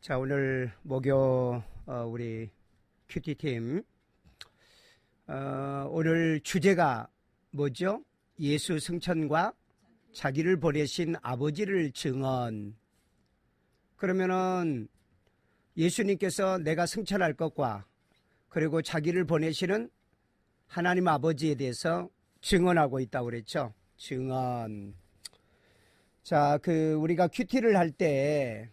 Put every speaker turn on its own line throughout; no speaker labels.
자, 오늘 목요 우리 큐티팀 오늘 주제가 뭐죠? 예수 승천과 자기를 보내신 아버지를 증언. 그러면은 예수님께서 내가 승천할 것과 그리고 자기를 보내시는 하나님 아버지에 대해서 증언하고 있다고 그랬죠. 증언. 자, 우리가 큐티를 할 때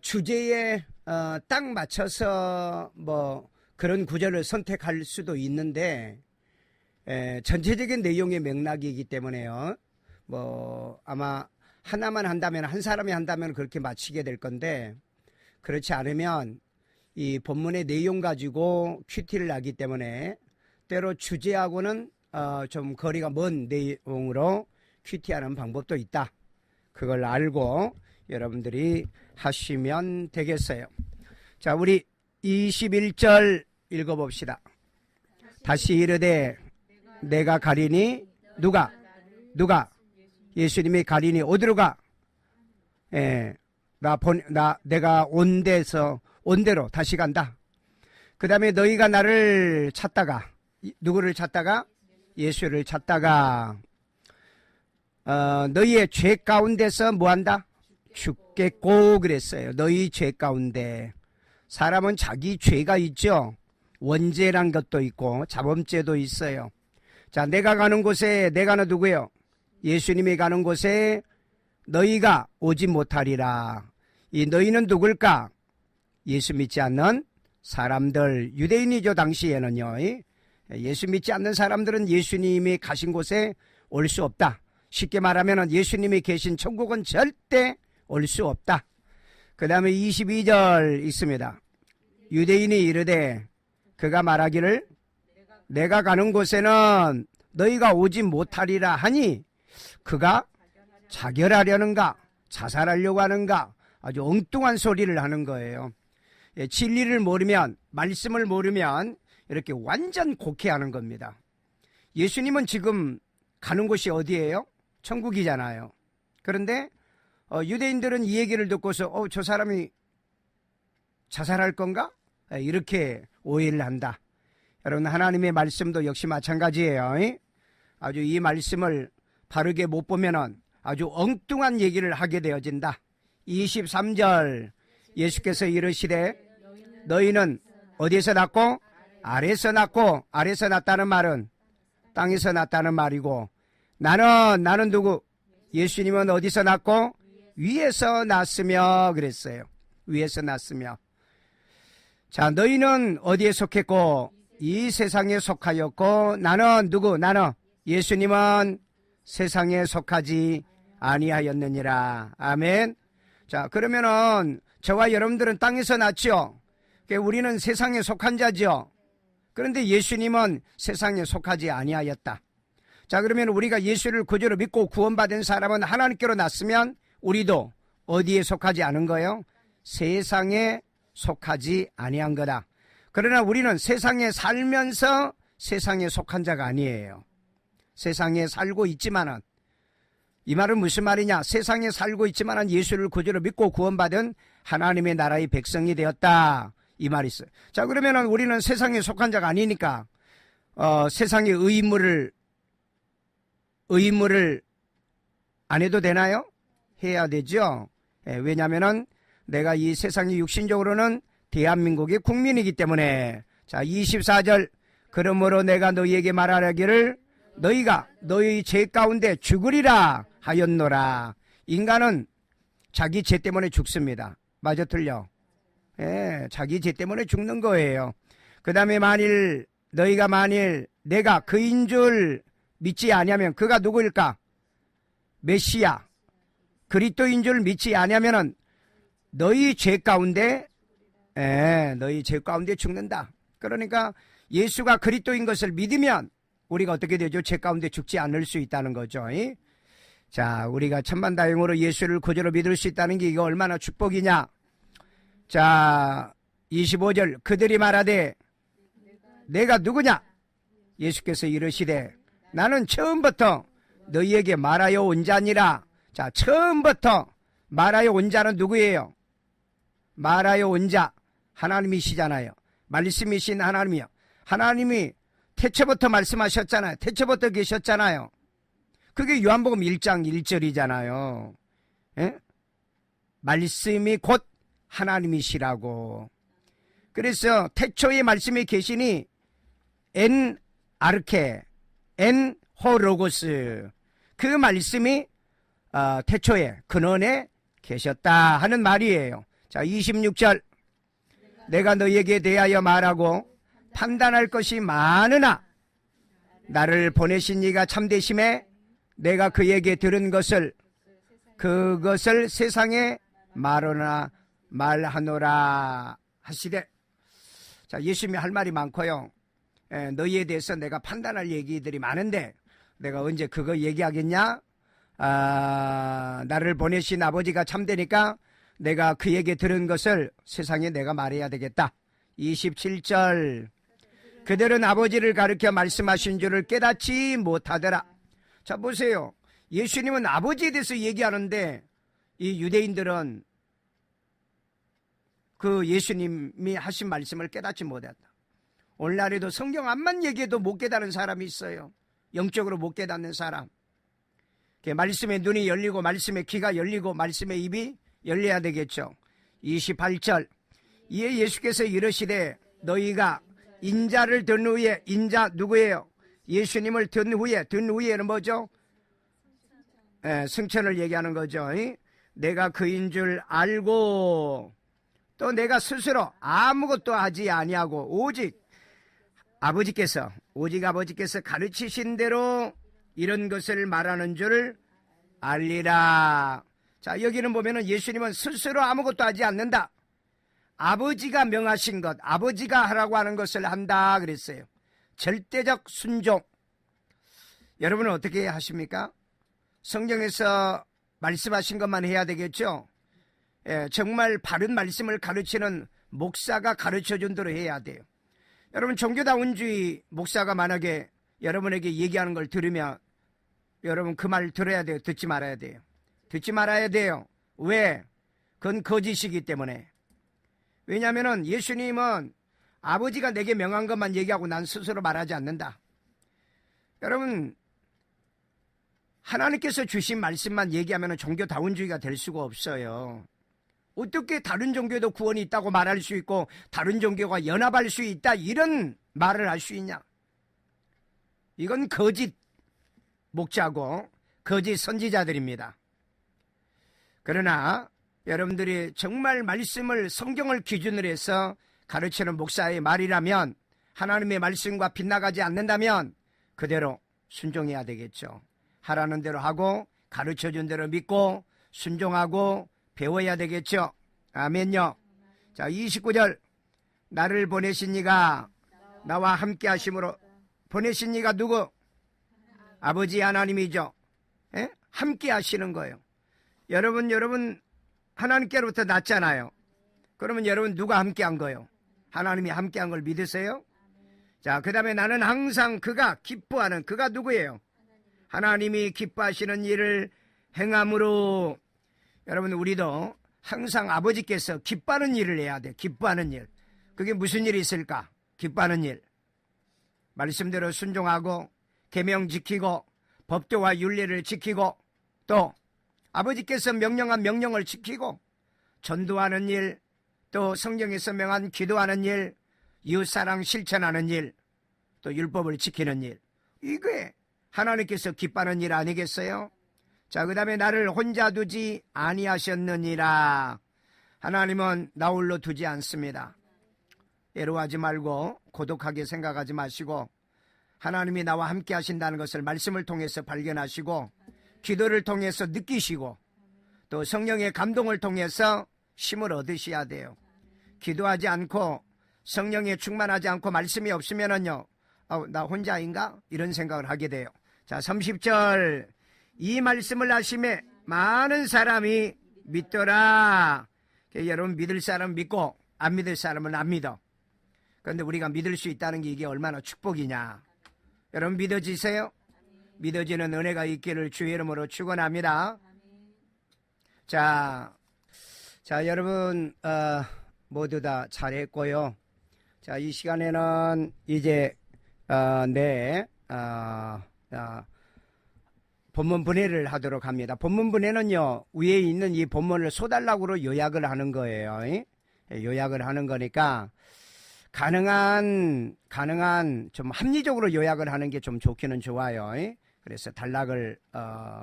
주제에 딱 맞춰서 뭐 그런 구절을 선택할 수도 있는데 전체적인 내용의 맥락이기 때문에요. 뭐 아마 하나만 한다면, 한 사람이 한다면 그렇게 맞추게 될 건데, 그렇지 않으면 이 본문의 내용 가지고 큐티를 하기 때문에 때로 주제하고는 좀 거리가 먼 내용으로 큐티하는 방법도 있다. 그걸 알고 여러분들이 하시면 되겠어요. 자, 우리 21절 읽어봅시다. 다시 이르되 내가 가리니 누가 예수님이 가리니 어디로 가? 내가 온 대로 다시 간다. 그 다음에 너희가 나를 찾다가, 누구를 찾다가? 예수를 찾다가 너희의 죄 가운데서 뭐한다? 죽겠고 그랬어요. 너희 죄 가운데. 사람은 자기 죄가 있죠. 원죄란 것도 있고 자범죄도 있어요. 자, 내가 가는 곳에, 내가는 누구예요? 예수님이 가는 곳에 너희가 오지 못하리라. 이 너희는 누굴까? 예수 믿지 않는 사람들, 유대인이죠. 당시에는요. 예수 믿지 않는 사람들은 예수님이 가신 곳에 올 수 없다. 쉽게 말하면 예수님이 계신 천국은 절대 올 수 없다. 그 다음에 22절 있습니다. 유대인이 이르되 그가 말하기를 내가 가는 곳에는 너희가 오지 못하리라 하니 그가 자결하려는가, 자살하려고 하는가, 아주 엉뚱한 소리를 하는 거예요. 진리를 모르면, 말씀을 모르면 이렇게 완전 곡해하는 겁니다. 예수님은 지금 가는 곳이 어디예요? 천국이잖아요. 그런데 유대인들은 이 얘기를 듣고서 저 사람이 자살할 건가? 이렇게 오해를 한다. 여러분, 하나님의 말씀도 역시 마찬가지예요. 아주 이 말씀을 바르게 못 보면은 아주 엉뚱한 얘기를 하게 되어진다. 23절 예수께서 이르시되 너희는 어디에서 났고? 아래에서 났고, 아래에서 났다는 말은 땅에서 났다는 말이고, 나는 누구? 예수님은 어디서 났고? 위에서 났으며 그랬어요. 위에서 났으며. 자, 너희는 어디에 속했고? 이 세상에 속하였고, 나는 누구? 나는 예수님은 세상에 속하지 아니하였느니라. 아멘. 자, 그러면은 저와 여러분들은 땅에서 났죠. 우리는 세상에 속한 자죠. 그런데 예수님은 세상에 속하지 아니하였다. 자, 그러면 우리가 예수를 구주로 믿고 구원받은 사람은 하나님께로 났으면 우리도 어디에 속하지 않은 거예요? 세상에 속하지 아니한 거다. 그러나 우리는 세상에 살면서 세상에 속한 자가 아니에요. 세상에 살고 있지만은, 이 말은 무슨 말이냐? 세상에 살고 있지만은 예수를 구주로 믿고 구원받은 하나님의 나라의 백성이 되었다. 이 말이 있어요. 자, 그러면은 우리는 세상에 속한 자가 아니니까 세상의 의무를 안 해도 되나요? 해야 되죠. 왜냐하면은 내가 이 세상의 육신적으로는 대한민국의 국민이기 때문에. 자, 24절 그러므로 내가 너희에게 말하기를 너희가 너희 죄 가운데 죽으리라 하였노라. 인간은 자기 죄 때문에 죽습니다. 맞아 틀려? 자기 죄 때문에 죽는 거예요. 그 다음에 너희가 만일 내가 그인 줄 믿지 아니하면, 그가 누구일까? 메시아 그리스도인 줄 믿지 아니하면은 너희 죄 가운데 죽는다. 그러니까 예수가 그리스도인 것을 믿으면 우리가 어떻게 되죠? 죄 가운데 죽지 않을 수 있다는 거죠. 자, 우리가 천만다행으로 예수를 구주로 믿을 수 있다는 게 이거 얼마나 축복이냐. 자, 25절 그들이 말하되 내가 누구냐? 예수께서 이르시되 나는 처음부터 너희에게 말하여 온 자니라. 자, 처음부터 말하여 온 자는 누구예요? 말하여 온 자 하나님이시잖아요. 말씀이신 하나님이요. 하나님이 태초부터 말씀하셨잖아요. 태초부터 계셨잖아요. 그게 요한복음 1장 1절이잖아요. 예? 말씀이 곧 하나님이시라고. 그래서 태초에 말씀이 계시니 엔 아르케 엔 호로고스, 그 말씀이 태초에 근원에 계셨다 하는 말이에요. 자, 26절. 내가 너희에게 대하여 말하고 판단할 것이 많으나 나를 보내신 이가 참되심에 내가 그에게 들은 것을 그것을 세상에 말하노라 하시되. 자, 예수님이 할 말이 많고요. 너희에 대해서 내가 판단할 얘기들이 많은데 내가 언제 그거 얘기하겠냐? 나를 보내신 아버지가 참되니까 내가 그에게 들은 것을 세상에 내가 말해야 되겠다. 27절. 그들은 아버지를 가리켜 말씀하신 줄을 깨닫지 못하더라. 자, 보세요. 예수님은 아버지에 대해서 얘기하는데 이 유대인들은 그 예수님이 하신 말씀을 깨닫지 못했다. 오늘날에도 성경 앞만 얘기해도 못 깨닫는 사람이 있어요. 영적으로 못 깨닫는 사람. 말씀의 눈이 열리고 말씀의 귀가 열리고 말씀의 입이 열려야 되겠죠. 28절. 이에 예수께서 이르시되 너희가 인자를 든 후에, 인자 누구예요? 예수님을 든 후에는 뭐죠? 승천을 얘기하는 거죠. 내가 그인 줄 알고 또 내가 스스로 아무것도 하지 아니하고 오직 아버지께서 가르치신 대로 이런 것을 말하는 줄 알리라. 자, 여기는 보면은 예수님은 스스로 아무것도 하지 않는다. 아버지가 명하신 것, 아버지가 하라고 하는 것을 한다 그랬어요. 절대적 순종. 여러분은 어떻게 하십니까? 성경에서 말씀하신 것만 해야 되겠죠? 정말 바른 말씀을 가르치는 목사가 가르쳐준 대로 해야 돼요. 여러분, 종교다운주의 목사가 만약에 여러분에게 얘기하는 걸 들으면 여러분 그 말 들어야 돼요? 듣지 말아야 돼요? 듣지 말아야 돼요. 왜? 그건 거짓이기 때문에. 왜냐하면 예수님은 아버지가 내게 명한 것만 얘기하고 난 스스로 말하지 않는다. 여러분, 하나님께서 주신 말씀만 얘기하면 종교다운주의가 될 수가 없어요. 어떻게 다른 종교에도 구원이 있다고 말할 수 있고 다른 종교가 연합할 수 있다 이런 말을 할 수 있냐? 이건 거짓 목자고 거짓 선지자들입니다. 그러나 여러분들이 정말 말씀을 성경을 기준으로 해서 가르치는 목사의 말이라면, 하나님의 말씀과 빗나가지 않는다면 그대로 순종해야 되겠죠. 하라는 대로 하고 가르쳐준 대로 믿고 순종하고 배워야 되겠죠. 아멘요. 자, 29절. 나를 보내신 이가 나와 함께 하심으로. 보내신 이가 누구? 아버지 하나님이죠. 함께 하시는 거예요. 여러분 하나님께로부터 났잖아요. 그러면 여러분 누가 함께 한 거예요? 하나님이 함께 한 걸 믿으세요? 자, 그 다음에 나는 항상 그가 기뻐하는, 그가 누구예요? 하나님이 기뻐하시는 일을 행함으로. 여러분, 우리도 항상 아버지께서 기뻐하는 일을 해야 돼. 기뻐하는 일. 그게 무슨 일이 있을까? 기뻐하는 일. 말씀대로 순종하고 계명 지키고 법도와 윤리를 지키고 또 아버지께서 명령한 명령을 지키고 전도하는 일, 또 성경에서 명한 기도하는 일, 이웃사랑 실천하는 일, 또 율법을 지키는 일. 이게 하나님께서 기뻐하는 일 아니겠어요? 자, 그 다음에 나를 혼자 두지 아니하셨느니라. 하나님은 나 홀로 두지 않습니다. 애로하지 말고 고독하게 생각하지 마시고 하나님이 나와 함께 하신다는 것을 말씀을 통해서 발견하시고 기도를 통해서 느끼시고 또 성령의 감동을 통해서 힘을 얻으셔야 돼요. 기도하지 않고 성령에 충만하지 않고 말씀이 없으면은요, 나 혼자인가? 이런 생각을 하게 돼요. 자, 30절. 이 말씀을 하심에 많은 사람이 믿더라. 여러분, 믿을 사람 믿고 안 믿을 사람은 안 믿어. 그런데 우리가 믿을 수 있다는 게 이게 얼마나 축복이냐. 여러분, 믿어지세요? 믿어지는 은혜가 있기를 주의 이름으로 축원합니다. 자, 여러분, 모두 다 잘했고요. 자, 이 시간에는 이제, 본문 분해를 하도록 합니다. 본문 분해는요, 위에 있는 이 본문을 소단락으로 요약을 하는 거예요. 요약을 하는 거니까, 가능한 좀 합리적으로 요약을 하는 게 좀 좋기는 좋아요. 그래서 단락을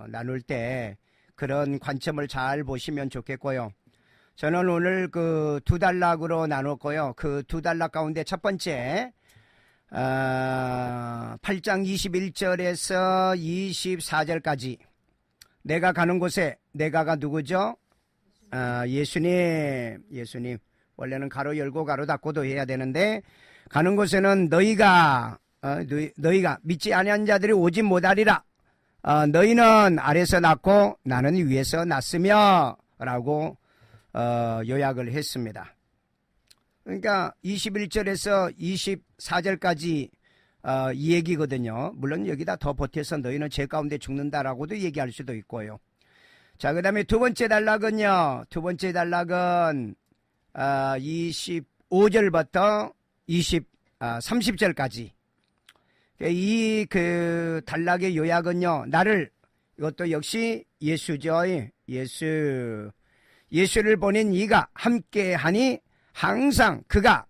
나눌 때 그런 관점을 잘 보시면 좋겠고요. 저는 오늘 그 두 단락으로 나눴고요. 그 두 단락 가운데 첫 번째 8장 21절에서 24절까지 내가 가는 곳에 내가가 누구죠? 예수님. 원래는 가로 열고 가로 닫고도 해야 되는데 가는 곳에는 너희가 믿지 아니한 자들이 오지 못하리라. 너희는 아래서 낳고 나는 위에서 낳으며 라고 요약을 했습니다. 그러니까 21절에서 24절까지 이 얘기거든요. 물론 여기다 더 보태서 너희는 죄 가운데 죽는다라고도 얘기할 수도 있고요. 자, 그 다음에 두 번째 단락은요. 25절부터 30절까지 이 그 단락의 요약은요. 이것도 역시 예수죠. 예수를 보낸 이가 함께하니 항상 그가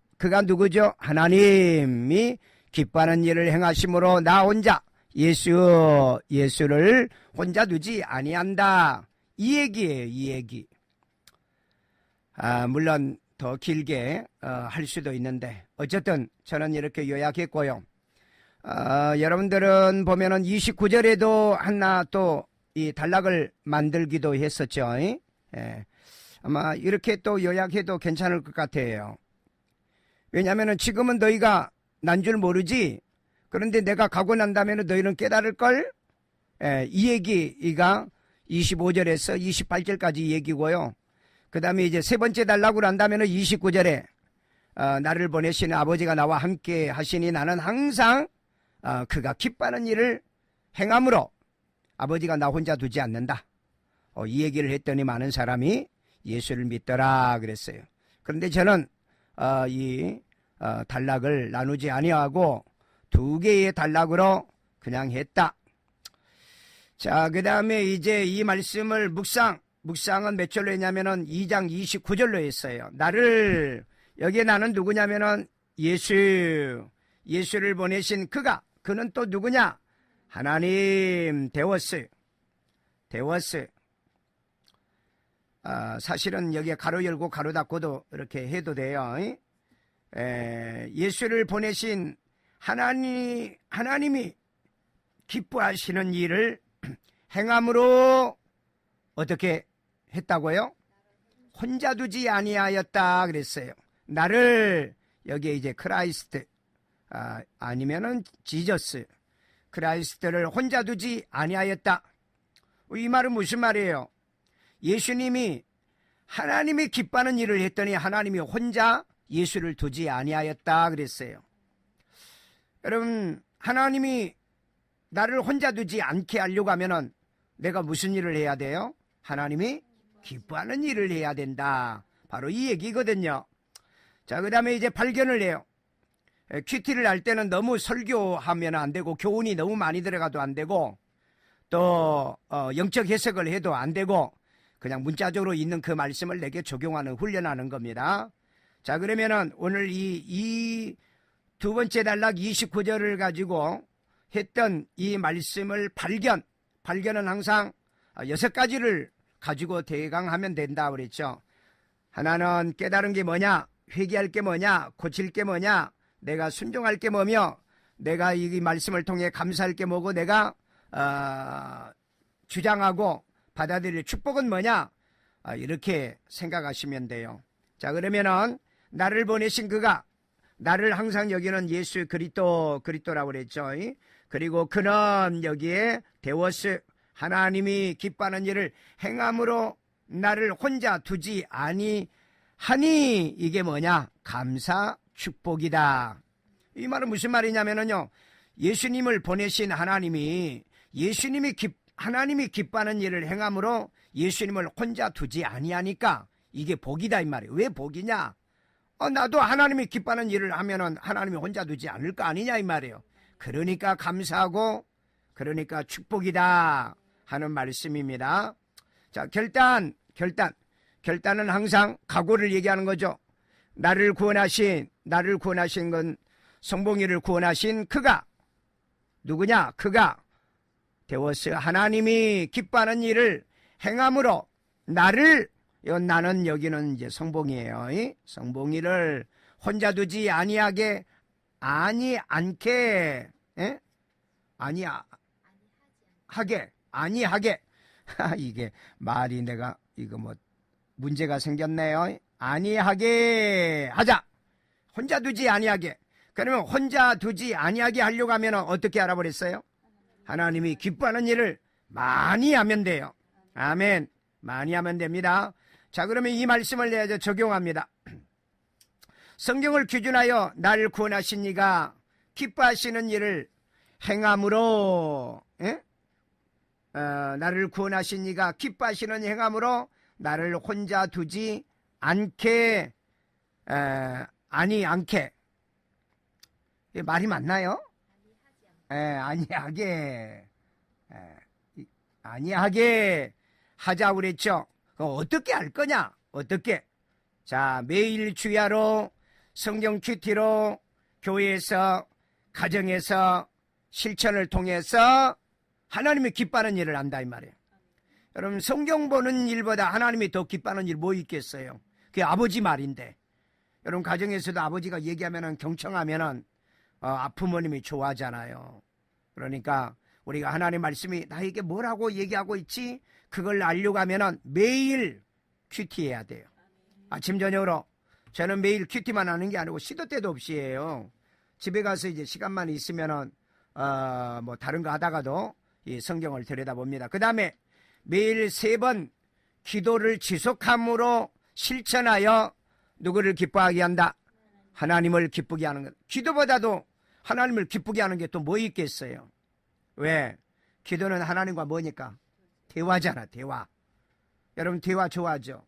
누구죠? 하나님이 기뻐하는 일을 행하심으로 나 혼자 예수를 혼자 두지 아니한다. 이 얘기예요. 이 얘기. 물론 더 길게 할 수도 있는데 어쨌든 저는 이렇게 요약했고요. 여러분들은 보면은 29절에도 하나 또 이 단락을 만들기도 했었죠. 아마 이렇게 또 요약해도 괜찮을 것 같아요. 왜냐하면 지금은 너희가 난 줄 모르지. 그런데 내가 가고 난 다음에는 너희는 깨달을걸. 이 얘기가 25절에서 28절까지 얘기고요. 그 다음에 이제 세 번째 단락으로 한다면 29절에 나를 보내시는 아버지가 나와 함께 하시니 나는 항상 그가 기뻐하는 일을 행함으로 아버지가 나 혼자 두지 않는다. 이 얘기를 했더니 많은 사람이 예수를 믿더라 그랬어요. 그런데 저는 이 단락을 나누지 아니하고 두 개의 단락으로 그냥 했다. 자, 그 다음에 이제 이 말씀을 묵상은 몇 절로 했냐면은 2장 29절로 했어요. 여기에 나는 누구냐면은 예수를 보내신 그는 또 누구냐? 하나님 데워스. 사실은 여기에 가로 열고 가로 닫고도 이렇게 해도 돼요. 예수를 보내신 하나님이 기뻐하시는 일을 행함으로 어떻게 했다고요? 혼자 두지 아니하였다 그랬어요. 나를 여기에 이제 크라이스트 아니면은 지저스 크라이스트를 혼자 두지 아니하였다. 이 말은 무슨 말이에요? 하나님이 기뻐하는 일을 했더니 하나님이 혼자 예수를 두지 아니하였다 그랬어요. 여러분, 하나님이 나를 혼자 두지 않게 하려고 하면은 내가 무슨 일을 해야 돼요? 하나님이 기뻐하는 일을 해야 된다. 바로 이 얘기거든요. 자, 그 다음에 이제 발견을 해요. 큐티를 할 때는 너무 설교하면 안 되고 교훈이 너무 많이 들어가도 안 되고 또 영적 해석을 해도 안 되고 그냥 문자적으로 있는 그 말씀을 내게 적용하는 훈련하는 겁니다. 자, 그러면은 오늘 이 두 번째 단락 29절을 가지고 했던 이 말씀을 발견은 항상 6가지를 가지고 대강하면 된다 그랬죠. 하나는 깨달은 게 뭐냐, 회개할 게 뭐냐, 고칠 게 뭐냐, 내가 순종할 게 뭐며, 내가 이 말씀을 통해 감사할 게 뭐고, 내가 주장하고 받아들일 축복은 뭐냐, 이렇게 생각하시면 돼요. 자, 그러면은 나를 보내신 그가, 나를 항상 여기는 예수 그리스도라고 그랬죠. 그리고 그는 여기에 데워스, 하나님이 기뻐하는 일을 행함으로 나를 혼자 두지 아니하니, 이게 뭐냐? 감사, 축복이다. 이 말은 무슨 말이냐면요, 예수님을 보내신 하나님이 하나님이 기뻐하는 일을 행함으로 예수님을 혼자 두지 아니하니까 이게 복이다 이 말이에요. 왜 복이냐? 나도 하나님이 기뻐하는 일을 하면은 하나님이 혼자 두지 않을 거 아니냐 이 말이에요. 그러니까 감사하고 그러니까 축복이다 하는 말씀입니다. 자, 결단은 항상 각오를 얘기하는 거죠. 나를 구원하신 건 성봉이를 구원하신 그가 누구냐? 그가 데워스 하나님이 기뻐하는 일을 행함으로 나는 여기는 이제 성봉이에요. 성봉이를 혼자 두지 아니하게 아니하게 이게 말이 내가 이거 뭐 문제가 생겼네요. 아니하게 하자. 혼자 두지 아니하게. 그러면 혼자 두지 아니하게 하려고 하면 어떻게 알아버렸어요? 하나님이 기뻐하는 일을 많이 하면 돼요. 아멘. 많이 하면 됩니다. 자, 그러면 이 말씀을 내가 적용합니다. 성경을 기준하여 나를 구원하신 이가 기뻐하시는 일을 행함으로 나를 구원하신 이가 기뻐하시는 행함으로 나를 혼자 두지 않게 아니하게. 말이 맞나요? 아니하게 하자고 그랬죠. 어떻게 할 거냐? 어떻게? 자, 매일 주야로 성경 큐티로 교회에서 가정에서 실천을 통해서 하나님이 기뻐하는 일을 한다 이 말이에요. 여러분 성경 보는 일보다 하나님이 더 기뻐하는 일 뭐 있겠어요? 그게 아버지 말인데. 여러분 가정에서도 아버지가 얘기하면은 경청하면은 부모님이 좋아하잖아요. 그러니까 우리가 하나님 말씀이 나에게 뭐라고 얘기하고 있지? 그걸 알려고 하면은 매일 큐티해야 돼요. 아침 저녁으로. 저는 매일 큐티만 하는 게 아니고 시도 때도 없이 해요. 집에 가서 이제 시간만 있으면은 뭐 다른 거 하다가도 이 성경을 들여다봅니다. 그 다음에 매일 3번 기도를 지속함으로 실천하여 누구를 기뻐하게 한다? 하나님을 기쁘게 하는 것. 기도보다도 하나님을 기쁘게 하는 게 또 뭐 있겠어요? 왜? 기도는 하나님과 뭐니까? 대화잖아, 대화. 여러분 대화 좋아하죠?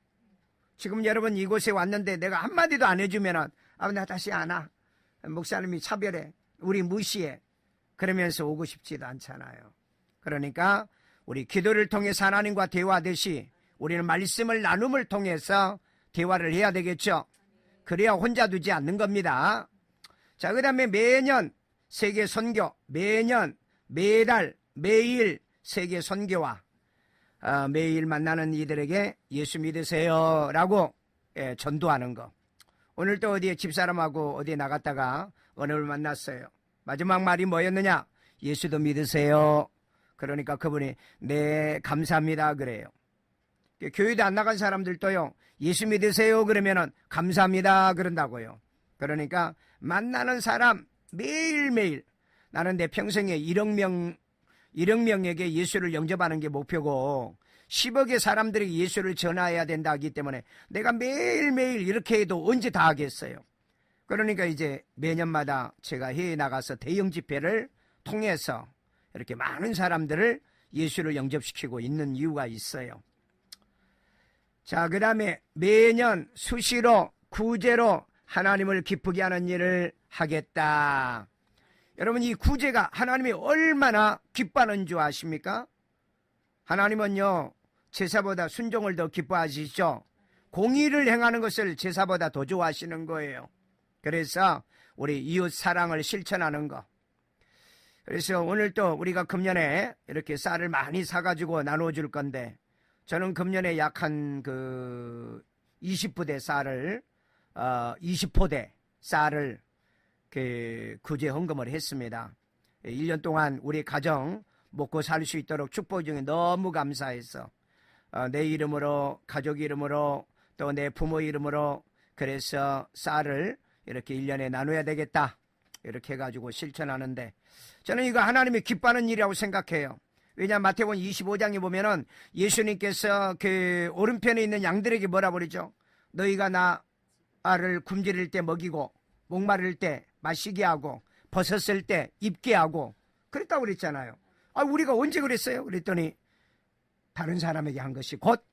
지금 여러분 이곳에 왔는데 내가 한마디도 안 해주면은 나 다시 안 와. 목사님이 차별해. 우리 무시해. 그러면서 오고 싶지도 않잖아요. 그러니까 우리 기도를 통해서 하나님과 대화하듯이 우리는 말씀을 나눔을 통해서 대화를 해야 되겠죠. 그래야 혼자 두지 않는 겁니다. 자, 그 다음에 매년 세계 선교, 매년, 매달, 매일 세계 선교와 매일 만나는 이들에게 예수 믿으세요 라고 전도하는 거. 오늘 또 어디에 집사람하고 어디에 나갔다가 어느 걸 만났어요. 마지막 말이 뭐였느냐? 예수도 믿으세요. 그러니까 그분이 네 감사합니다 그래요. 교회도 안 나간 사람들도요 예수 믿으세요 그러면은 감사합니다 그런다고요. 그러니까 만나는 사람 매일매일 나는 내 평생에 1억 명에게 예수를 영접하는 게 목표고 10억의 사람들에게 예수를 전화해야 된다 하기 때문에 내가 매일매일 이렇게 해도 언제 다 하겠어요. 그러니까 이제 매년마다 제가 해외에 나가서 대형 집회를 통해서 이렇게 많은 사람들을 예수를 영접시키고 있는 이유가 있어요. 자, 그 다음에 매년 수시로 구제로 하나님을 기쁘게 하는 일을 하겠다. 여러분 이 구제가 하나님이 얼마나 기뻐하는 줄 아십니까? 하나님은요 제사보다 순종을 더 기뻐하시죠. 공의를 행하는 것을 제사보다 더 좋아하시는 거예요. 그래서 우리 이웃 사랑을 실천하는 거. 그래서 오늘 또 우리가 금년에 이렇게 쌀을 많이 사가지고 나눠줄 건데 저는 금년에 약 한 20부대 쌀을 20포대 쌀을 구제 헌금을 했습니다. 1년 동안 우리 가정 먹고 살 수 있도록 축복 중에 너무 감사해서 내 이름으로 가족 이름으로 또 내 부모 이름으로 그래서 쌀을 이렇게 1년에 나눠야 되겠다 이렇게 해가지고 실천하는데 저는 이거 하나님이 기뻐하는 일이라고 생각해요. 왜냐하면 마태복음 25장에 보면은 예수님께서 그 오른편에 있는 양들에게 뭐라 그러죠? 너희가 나를 굶주릴 때 먹이고 목마를 때 마시게 하고 벗었을 때 입게 하고 그랬다고 그랬잖아요. 우리가 언제 그랬어요? 그랬더니 다른 사람에게 한 것이 곧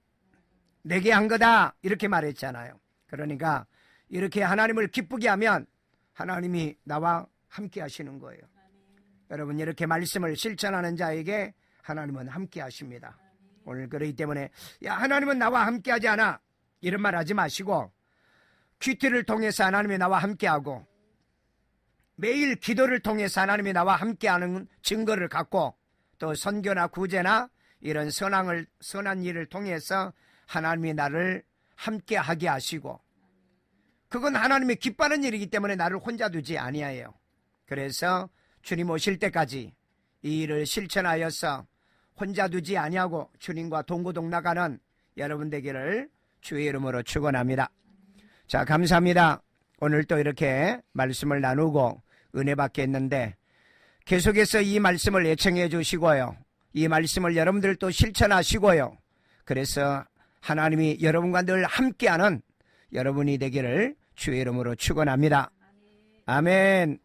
내게 한 거다 이렇게 말했잖아요. 그러니까 이렇게 하나님을 기쁘게 하면 하나님이 나와 함께 하시는 거예요. 여러분, 이렇게 말씀을 실천하는 자에게 하나님은 함께 하십니다. 오늘 그렇기 때문에 하나님은 나와 함께 하지 않아 이런 말 하지 마시고, 큐티를 통해서 하나님이 나와 함께하고 매일 기도를 통해서 하나님이 나와 함께하는 증거를 갖고, 또 선교나 구제나 이런 선한 일을 통해서 하나님이 나를 함께하게 하시고, 그건 하나님이 기뻐하는 일이기 때문에 나를 혼자 두지 아니하여요. 그래서 주님 오실 때까지 이 일을 실천하여서 혼자 두지 아니하고 주님과 동고동락하는 여러분 되기를 주의 이름으로 축원합니다. 자, 감사합니다. 오늘 또 이렇게 말씀을 나누고 은혜 받겠는데, 계속해서 이 말씀을 애청해 주시고요, 이 말씀을 여러분들 또 실천하시고요, 그래서 하나님이 여러분과 늘 함께하는 여러분이 되기를 주의 이름으로 축원합니다. 아멘.